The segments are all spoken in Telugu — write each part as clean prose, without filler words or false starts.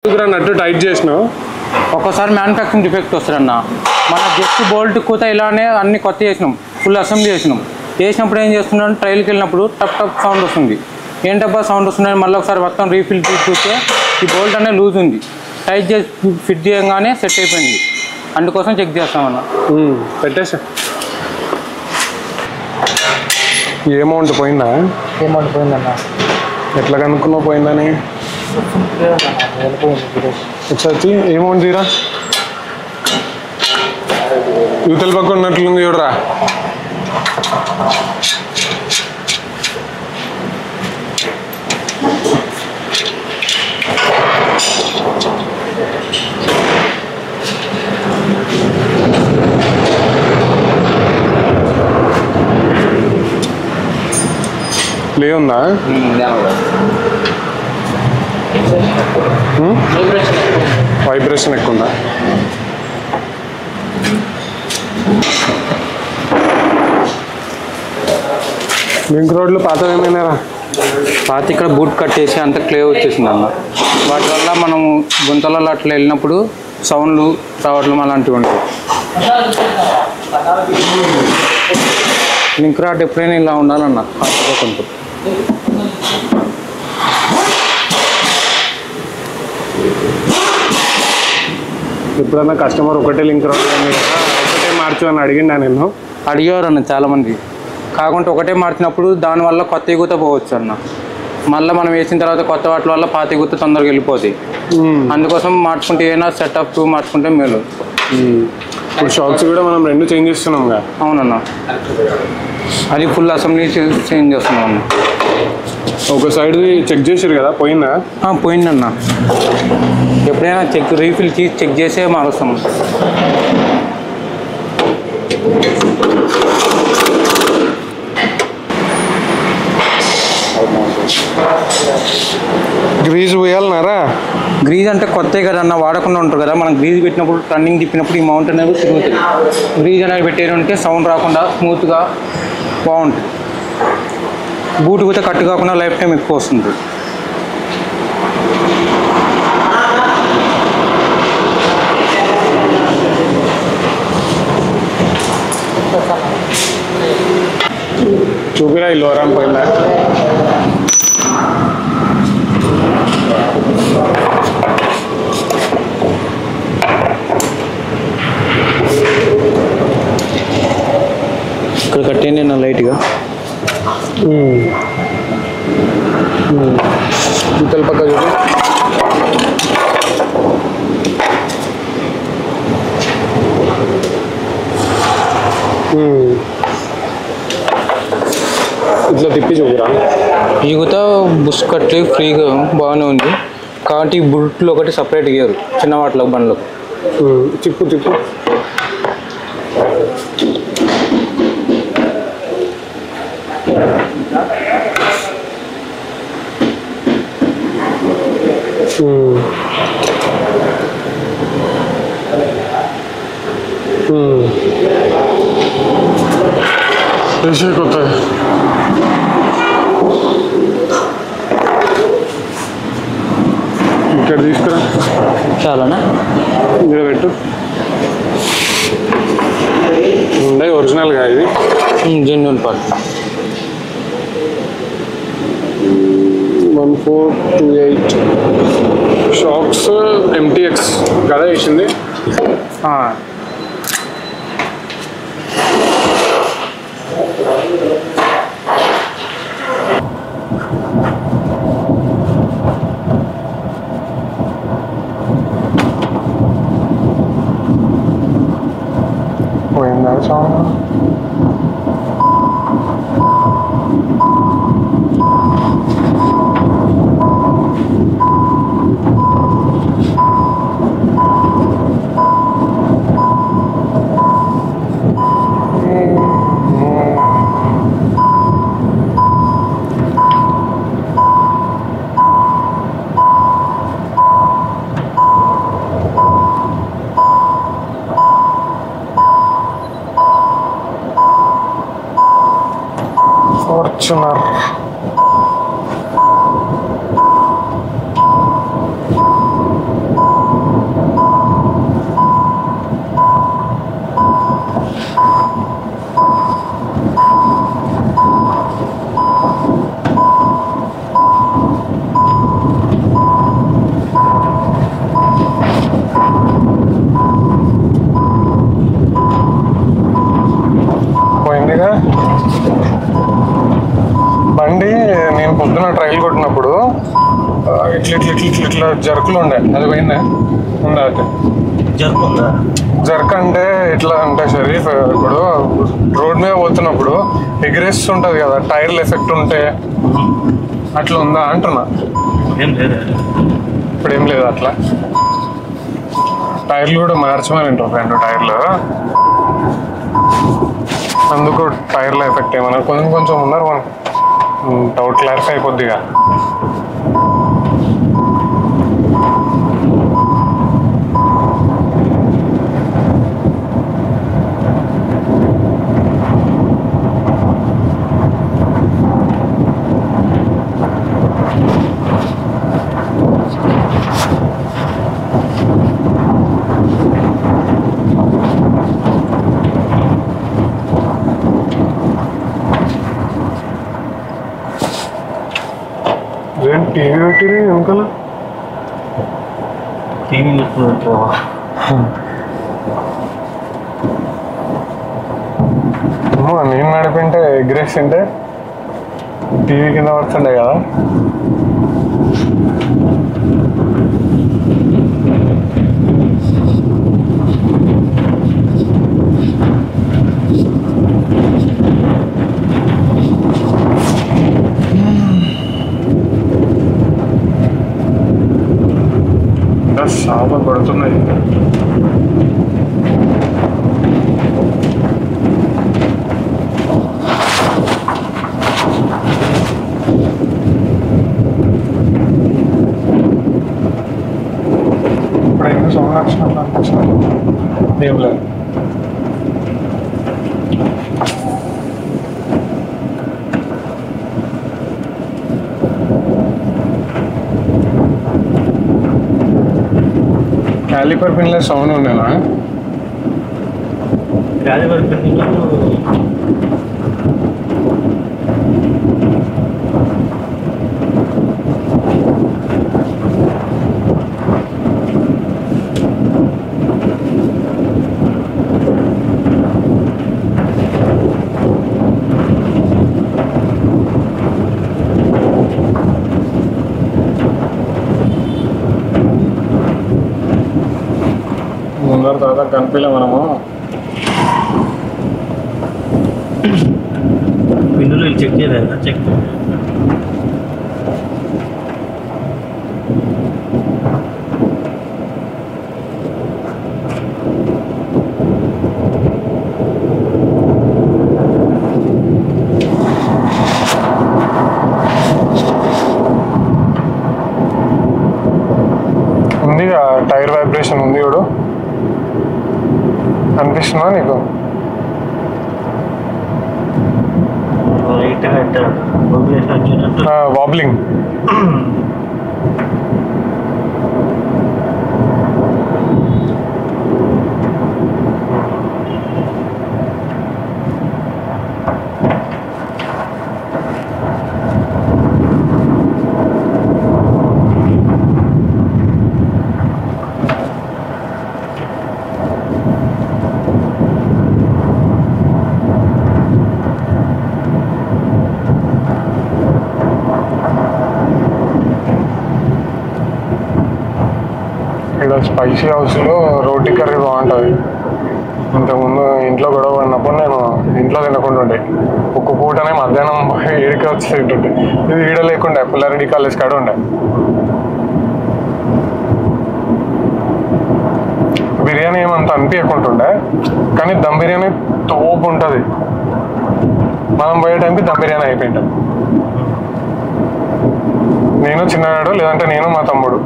నట్టు టైట్ చేసినావు ఒక్కోసారి మ్యానుఫ్యాక్చరింగ్ డిఫెక్ట్ వస్తుందన్న. మన జస్ట్ బోల్ట్ కూత ఇలానే అన్ని కొత్త చేసినాం, ఫుల్ అసెంబ్లీ చేసినాం. చేసినప్పుడు ఏం చేస్తున్నాం, ట్రైల్కి వెళ్ళినప్పుడు టప్ టప్ సౌండ్ వస్తుంది. ఏంటబ్బా సౌండ్ వస్తుందని మళ్ళీ ఒకసారి మొత్తం రీఫిల్ చేసి చూస్తే ఈ బోల్ట్ అనేది లూజ్ ఉంది. టైట్ చేసి ఫిట్ చేయగానే సెట్ అయిపోయింది. అందుకోసం చెక్ చేస్తామన్న. పెట్టేసా. ఏ అమౌంట్ పోయిందా? ఏమౌంట్ పోయిందన్న? ఎట్లా కనుక్కున్నావు పోయిందని? ఒకసారి ఏమౌంట్ తీరా, యూతల పక్క ఉన్నట్లుంది చూడరా. ప్లే ఉందా? వైబ్రేషన్ ఎక్కువ ఉందా? లింక్ రోడ్లు పాత ఏమైనారా? పాత ఇక్కడ బూట్ కట్టేసి అంత క్లే వచ్చేసింది అన్న. వాటి వల్ల మనం గుంతలలో అట్లా వెళ్ళినప్పుడు సౌండ్లు రావట్లం అలాంటివి ఉంటాయి. లింక్ రాడ్ ఎప్పుడైనా ఇలా ఉండాలన్న, పాతగా కొంచెం. ఎప్పుడన్నా కస్టమర్ ఒకటే లింక్ రాడ్ ఒకటే మార్చు అని అడిగిండా? నేను అడిగేవారు అన్న చాలామంది. కాకుంటే ఒకటే మార్చినప్పుడు దానివల్ల కొత్త ఎగుత పోవచ్చు అన్న. మళ్ళీ మనం వేసిన తర్వాత కొత్త వాటి వల్ల పాత ఎగుత తొందరగా వెళ్ళిపోతాయి. అందుకోసం మార్చుకుంటే ఏదైనా సెటప్ మార్చుకుంటే మేలు. ఇప్పుడు షాక్స్ కూడా మనం రెండు చేంజ్ చేస్తున్నాం కదా? అవునన్న, అది ఫుల్ అసెంబ్లీ చేంజ్ చేస్తున్నాం అన్న. ఒక సైడ్ చెక్ చేసారు కదా, పోయిందా? పోయిందన్న. ఎప్పుడైనా రీఫిల్ చెక్ చేసే మారుస్తాం. గ్రీజ్ పోయాలన్నారా? గ్రీజ్ అంటే కొత్తవి కదన్న, వాడకుండా ఉంటారు కదా. మనం గ్రీజ్ పెట్టినప్పుడు రన్నింగ్ తిప్పినప్పుడు ఈ మౌంట్ అనేది తిరుగుతుంది. గ్రీజ్ అనేది పెట్టేదంటే సౌండ్ రాకుండా స్మూత్గా బాగుంటుంది. బూట్ కూడా కట్టు కాకుండా లైఫ్ టైం ఎక్కువ వస్తుంది. చూపిరా ఈ లోరాన్ పోయిందా? ఇక్కడ కట్టేయండి నా లైట్గా. ఇతల పక్క చూడు. ఇట్లా తిప్పి చూపురా. ఈ గుత బుష్ కట్లు ఫ్రీగా బాగానే ఉంది. కాబట్టి ఈ బుట్లో ఒకటి సపరేట్ గేరు చిన్న వాటిలకు బండ్లకు. తిప్పు తిప్పు. కొత్త ఇక్కడ తీసుకురా. చాలానా? ఇక్కడ పెట్టు. ఉండే ఒరిజినల్గా ఇది జెన్యున్ పార్ట్. 1428 షాక్స్ MTX కదా వేసింది. పోయిందా సౌండ్? Fortuner. ట్రైల్ కొట్టినప్పుడు ఇట్లా ఇట్లా ఇట్లా ఇట్లా జర్కులు ఉండే, అది పోయిందా? ఉండే అయితే జర్క్ ఉందా? జర్క్ అంటే ఎట్లా అంటే షరీఫ్, ఇప్పుడు రోడ్ మీద పోతున్నప్పుడు ఎగిరేస్తుంటది కదా, టైర్లు ఎఫెక్ట్ ఉంటే అట్లా ఉందా అంటున్నా. ఏం లేదు, ఇప్పుడు ఏం లేదు అట్లా. టైర్లు కూడా మార్చమని ఉంటారు 2 టైర్లు, అందుకు టైర్ల ఎఫెక్ట్ ఏమన్నా కొంచెం ఉన్నారు మనకు డౌట్ క్లారిఫై అయిపోద్దిగా. టీవీ పెట్టిరి వెనకాల, టీవీ చూస్తున్నట్టు. నేను నడిపింటే ఎగ్రేస్తుంటే టీవీ కింద పడుతుండే కదా. చాలా పడుతున్నాయి. ఇప్పుడు ఎందుకు సౌండ్ వచ్చినట్లు అనిపించింది? ఏం లేదు. క్యాలిపర్ పిన్లో సౌండ్ ఉండేనా? క్యాలిపర్ పిన్లో ముందర తర్వాత కనిపించలే మనము. పిన్నులు చెక్ చేయలేదా? చెక్ ఉందిగా, టైర్ వైబ్రేషన్ ఉంది చూడు, అనిపిస్తుందా నీకు? వాబ్లింగ్. ఇక్కడ స్పైసీ హౌస్లో రోటీ కర్రీ బాగుంటుంది. ఇంతకుముందు ఇంట్లో గొడవ పడినప్పుడు నేను ఇంట్లో తినకుండా ఉండే, ఒక్క పూటనే మధ్యాహ్నం 7కి వచ్చి తింటుంటే. ఇది ఈడ లేకుండే, పుల్లారెడ్డి కాలేజ్ కాడ ఉండే. బిర్యానీ ఏమంత అనిపించకుంటుండే, కానీ దమ్ బిర్యానీ తోపు ఉంటుంది. మనం పోయే టైంకి దమ్ బిర్యానీ అయిపోయింటాం. నేను చిన్ననాడు, లేదంటే నేను మా తమ్ముడు,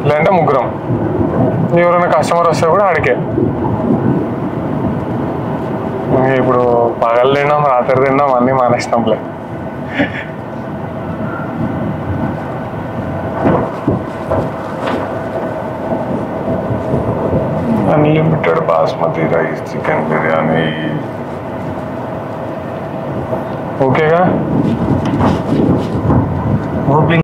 లేదంటే ముగ్గురం. ఎవరైనా కస్టమర్ వస్తే కూడా ఆడికే. ఇప్పుడు పగలు తిన్నాం, రాత్రి తిన్నాం, అన్నీ మానేసినాంలే. Unlimited basmati rice, chicken biryani. ఓకేగా?